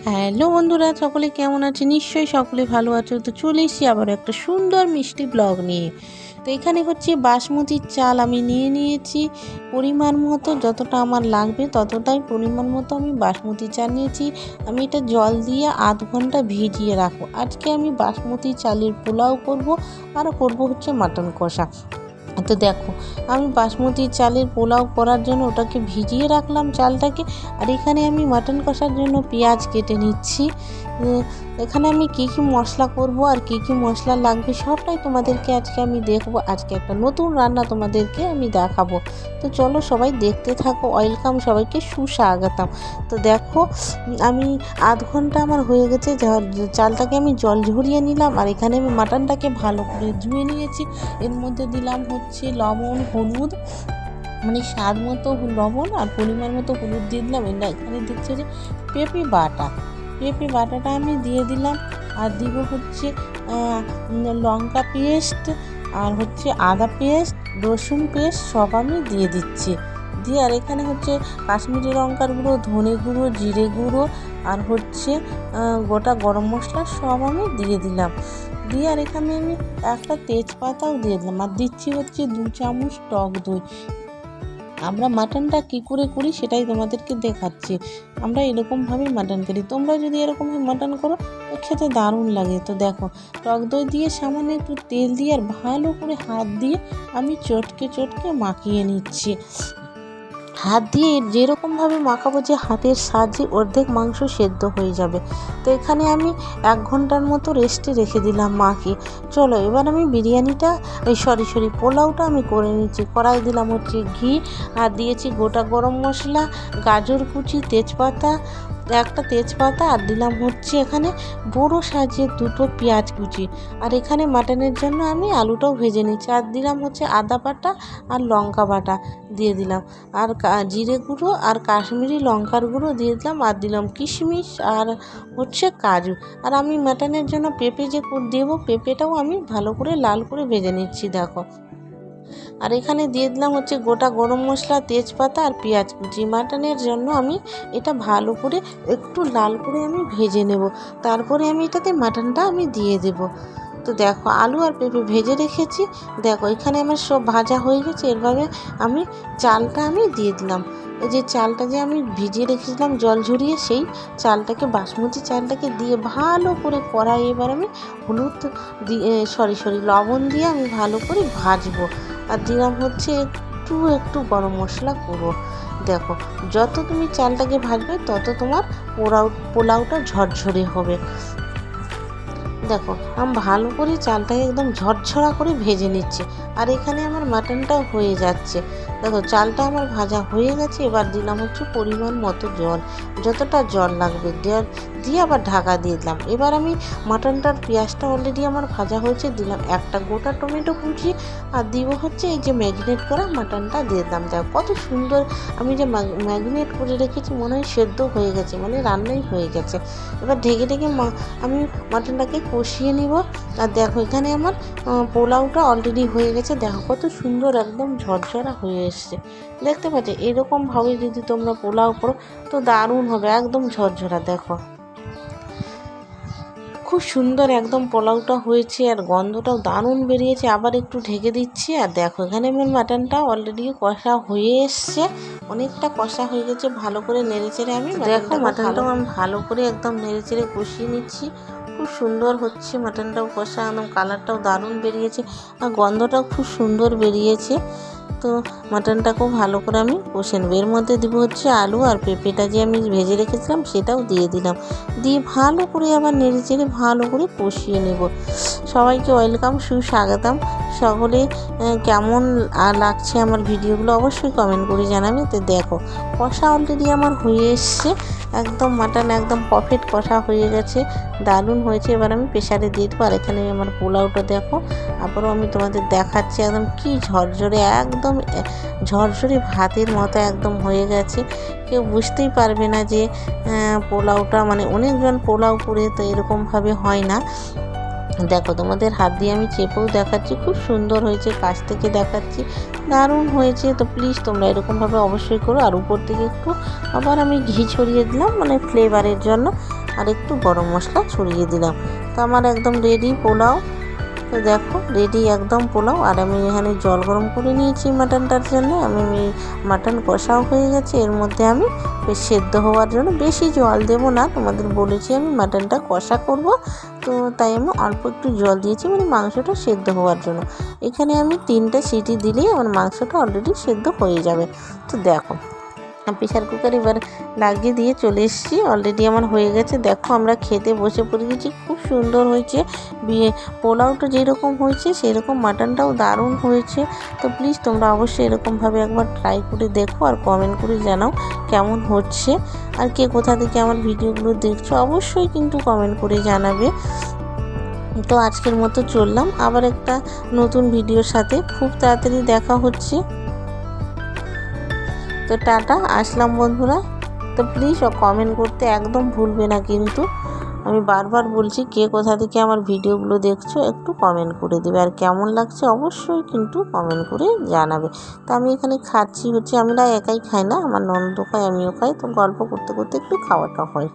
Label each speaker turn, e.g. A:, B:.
A: Hello বন্ধুরা, সকলে কেমন আছে? নিশ্চয়ই সকলে ভালো আছো। তো চলে এসেছি আবার একটা সুন্দর মিষ্টি ব্লগ নিয়ে। তো এখানে হচ্ছে বাসমতির চাল আমি নিয়েছি পরিমাণ মতো, যতটা আমার লাগবে ততটাই পরিমাণ মতো আমি বাসমতি চাল নিয়েছি। আমি এটা জল দিয়ে আধ ঘন্টা ভিজিয়ে রাখবো। আজকে আমি বাসমতি চালের পোলাও করব, আর করব হচ্ছে মাটন কষা। তো দেখো, আমি বাসমতি চালের পোলাও করার জন্য ওটাকে ভিজিয়ে রাখলাম চালটাকে। আর এখানে আমি মাটন কষার জন্য পেঁয়াজ কেটে নিচ্ছি। এখানে আমি কি কি মশলা করব আর কি কি মশলা লাগবে সবটাই তোমাদেরকে আজকে আমি দেখবো। আজকে একটা নতুন রান্না তোমাদেরকে আমি দেখাবো। তো চলো সবাই দেখতে থাকো। ওয়েলকাম, সবাইকে সুস্বাগতম। তো দেখো, আমি আধ ঘন্টা আমার হয়ে গেছে। চালটাকে আমি জল ঝরিয়ে নিলাম, আর এখানে আমি মাটনটাকে ভালো করে ধুয়ে নিয়েছি। এর মধ্যে দিলাম হচ্ছে লবণ, হলুদ, মানে স্বাদ মতো লবণ আর পরিমাণ মতো হলুদ দিয়ে দিলাম। এখানে দিচ্ছে যে পেঁপে বাটাটা আমি দিয়ে দিলাম। আর দিব হচ্ছে লঙ্কা পেস্ট, আর হচ্ছে আদা পেস্ট, রসুন পেস্ট সব আমি দিয়ে দিচ্ছি। দিয়ে আর এখানে হচ্ছে কাশ্মীরি লঙ্কার গুঁড়ো, ধনে গুঁড়ো, জিরে গুঁড়ো, আর হচ্ছে গোটা গরম মশলা সব আমি দিয়ে দিলাম। দিয়ে আর এখানে আমি একটা তেজপাতাও দিয়ে দিলাম। আর দিচ্ছি হচ্ছে 2 চামচ টক দই। আমরা মাটনটা কী করে করি সেটাই তোমাদেরকে দেখাচ্ছি। আমরা এরকমভাবেই মাটন করি, তোমরা যদি এরকমভাবে মাটন করো তো খেতে দারুণ লাগে। তো দেখো, টক দই দিয়ে সামান্য একটু তেল দিয়ে আর ভালো করে হাত দিয়ে আমি চটকে মাখিয়ে নিচ্ছি। হাত দিয়ে যেরকমভাবে মাখাবো যে হাতের সাহায্যে অর্ধেক মাংস সেদ্ধ হয়ে যাবে। তো এখানে আমি 1 ঘন্টার মতো রেস্টে রেখে দিলাম মাখিয়ে। চলো এবার আমি বিরিয়ানিটা পোলাওটা আমি করে নিচ্ছি। কড়াই দিলাম হচ্ছে ঘি, আর দিয়েছি গোটা গরম মশলা, গাজর কুচি, একটা তেজপাতা, আর দিলাম হচ্ছে এখানে বড় সাইজের 2টো পেঁয়াজ কুচি। আর এখানে মাটনের জন্য আমি আলুটাও ভেজে নিচ্ছি। আর দিলাম হচ্ছে আদা বাটা আর লঙ্কা বাটা দিয়ে দিলাম। আর জিরে গুঁড়ো আর কাশ্মীরি লঙ্কার গুঁড়ো দিয়ে দিলাম। আর দিলাম কিশমিশ আর হচ্ছে কাজু। আর আমি মাটনের জন্য পেঁপে যে দেবো, পেঁপেটাও আমি ভালো করে লাল করে ভেজে নিচ্ছি। দেখো, আর এখানে দিয়ে দিলাম হচ্ছে গোটা গরম মশলা, তেজপাতা আর পেঁয়াজ কুচি। মাটনের জন্য আমি এটা ভালো করে একটু লাল করে আমি ভেজে নেব। তারপরে আমি এটাতে মাটনটা আমি দিয়ে দেব। তো দেখো, আলু আর পেঁপে ভেজে রেখেছি। দেখো এখানে আমার সব ভাজা হয়ে গেছে। এরভাবে আমি চালটা আমি দিয়ে দিলাম। এই যে চালটা যে আমি ভিজিয়ে রেখেছিলাম জল ঝরিয়ে, সেই চালটাকে, বাসমতি চালটাকে দিয়ে ভালো করে কড়াই এবার আমি হলুদ দিয়ে লবণ দিয়ে আমি ভালো করে ভাজবো। আর দিলাম হচ্ছে একটু গরম মশলা গুঁড়ো। দেখো, যত তুমি চালটাকে ভাজবে তত তোমার পোলাওটা ঝরঝরে হবে। দেখো, আমি ভালো করে চালটাকে একদম ঝরঝরা করে ভেজে নিচ্ছি। আর এখানে আমার মাটনটাও হয়ে যাচ্ছে। দেখো, চালটা আমার ভাজা হয়ে গেছে। এবার দিলাম হচ্ছে পরিমাণ মতো জল, যতটা জল লাগবে দিয়ে আবার ঢাকা দিয়ে দিলাম। এবার আমি মাটনটার পেঁয়াজটা অলরেডি আমার ভাজা হয়েছে, দিলাম একটা গোটা টমেটো কুচি। আর দিব হচ্ছে এই যে ম্যারিনেট করা মাটনটা দিয়ে দিলাম। দেখো কত সুন্দর, আমি যে ম্যারিনেট করে রেখেছি মনে হয় সেদ্ধ হয়ে গেছে, মানে রান্নাই হয়ে গেছে। এবার ঢেকে আমি মাটনটাকে কষিয়ে নিব। আর দেখো এখানে আমার পোলাওটা অলরেডি হয়ে গেছে। দেখো কত সুন্দর একদম ঝরঝরা হয়ে এসছে, দেখতে পাচ্ছ? এরকমভাবে যদি তোমরা পোলাও করো তো দারুণ হবে, একদম ঝরঝরা। দেখো খুব সুন্দর একদম পোলাওটা হয়েছে, আর গন্ধটাও দারুণ বেরিয়েছে। আবার একটু ঢেকে দিচ্ছি। আর দেখো এখানে আমার মাটনটা অলরেডি কষা হয়ে এসছে, অনেকটা কষা হয়ে গেছে। ভালো করে নেড়েচেড়ে আমি মাটনটাও আমি ভালো করে একদম নেড়েচেড়ে কষিয়ে নিচ্ছি। খুব সুন্দর হচ্ছে মাটনটাও কষা, একদম কালারটাও দারুণ বেরিয়েছে, আর গন্ধটাও খুব সুন্দর বেরিয়েছে। তো মাটনটাকেও ভালো করে আমি কষে নেব। এর মধ্যে দিব হচ্ছে আলু আর পেঁপেটা যে আমি ভেজে রেখেছিলাম সেটাও দিয়ে দিলাম। দিয়ে ভালো করে আবার নেড়েচেড়ে ভালো করে কষিয়ে নেব। সবাইকে ওয়েলকাম, সুস্বাগতম। সকলে কেমন লাগছে আমার ভিডিওগুলো অবশ্যই কমেন্ট করে জানাবে। তো দেখো, কষা অলরেডি আমার হয়ে এসছে, একদম মাটন একদম পারফেক্ট কষা হয়ে গেছে, দারুণ হয়েছে। এবার আমি প্রেসারে দিয়ে দেবো। আর এখানে আমার পোলাওটা দেখো, আবারও আমি তোমাদের দেখাচ্ছি, একদম কি ঝরঝরে, একদম ঝরঝরে ভাতের মতো একদম হয়ে গেছে। কেউ বুঝতেই পারবে না যে পোলাওটা, মানে অনেকজন পোলাও করে তো এরকমভাবে হয় না। দেখো, তোমাদের হাত দিয়ে আমি চেপেও দেখাচ্ছি, খুব সুন্দর হয়েছে, কাছ থেকে দেখাচ্ছি, দারুণ হয়েছে। তো প্লিজ তোমরা এরকমভাবে অবশ্যই করো। আর উপর থেকে একটু আবার আমি ঘি ছড়িয়ে দিলাম, মানে ফ্লেভারের জন্য। আর একটু গরম মশলা ছড়িয়ে দিলাম। তো আমার একদম রেডি পোলাও। তো দেখো রেডি একদম পোলাও। আর আমি এখানে জল গরম করে নিয়েছি মাটনটার জন্য। আমি মাটন কষাও হয়ে গেছে, এর মধ্যে আমি বেশ সেদ্ধ হওয়ার জন্য বেশি জল দেব না, তোমাদের বলেছি আমি মাটনটা কষা করব, তো তাই আমি অল্প একটু জল দিয়েছি মানে মাংসটা সেদ্ধ হওয়ার জন্য। এখানে আমি 3টে সিটি দিলেই আমার মাংসটা অলরেডি সেদ্ধ হয়ে যাবে। তো দেখো প্রেশার কুকার এবার লাগিয়ে দিয়ে চলে এসেছি, অলরেডি আমার হয়ে গেছে। দেখো আমরা খেতে বসে পড়ে গেছি, খুব সুন্দর হয়েছে। পোলাওটা যেরকম হয়েছে সেরকম মাটনটাও দারুণ হয়েছে। তো প্লিজ তোমরা অবশ্যই এরকমভাবে একবার ট্রাই করে দেখো আর কমেন্ট করে জানাও কেমন হচ্ছে। আর কে কোথা থেকে আমার ভিডিওগুলো দেখছো অবশ্যই কিন্তু কমেন্ট করে জানাবে। তো আজকের মতো চললাম, আবার একটা নতুন ভিডিওর সাথে খুব তাড়াতাড়ি দেখা হচ্ছে। তো টাটা, আসলাম বন্ধুরা। তো প্লিজ কমেন্ট করতে একদম ভুলবে না কিন্তু, আমি বারবার বলছি কে কোথা থেকে আমার ভিডিওগুলো দেখছো একটু কমেন্ট করে দেবে, আর কেমন লাগছে অবশ্যই কিন্তু কমেন্ট করে জানাবে। তো আমি এখানে খাচ্ছি হচ্ছে, আমরা একাই খাই না, আমার ননদও খাই আমিও খাই, তো গল্প করতে করতে একটু খাওয়াটা হয়।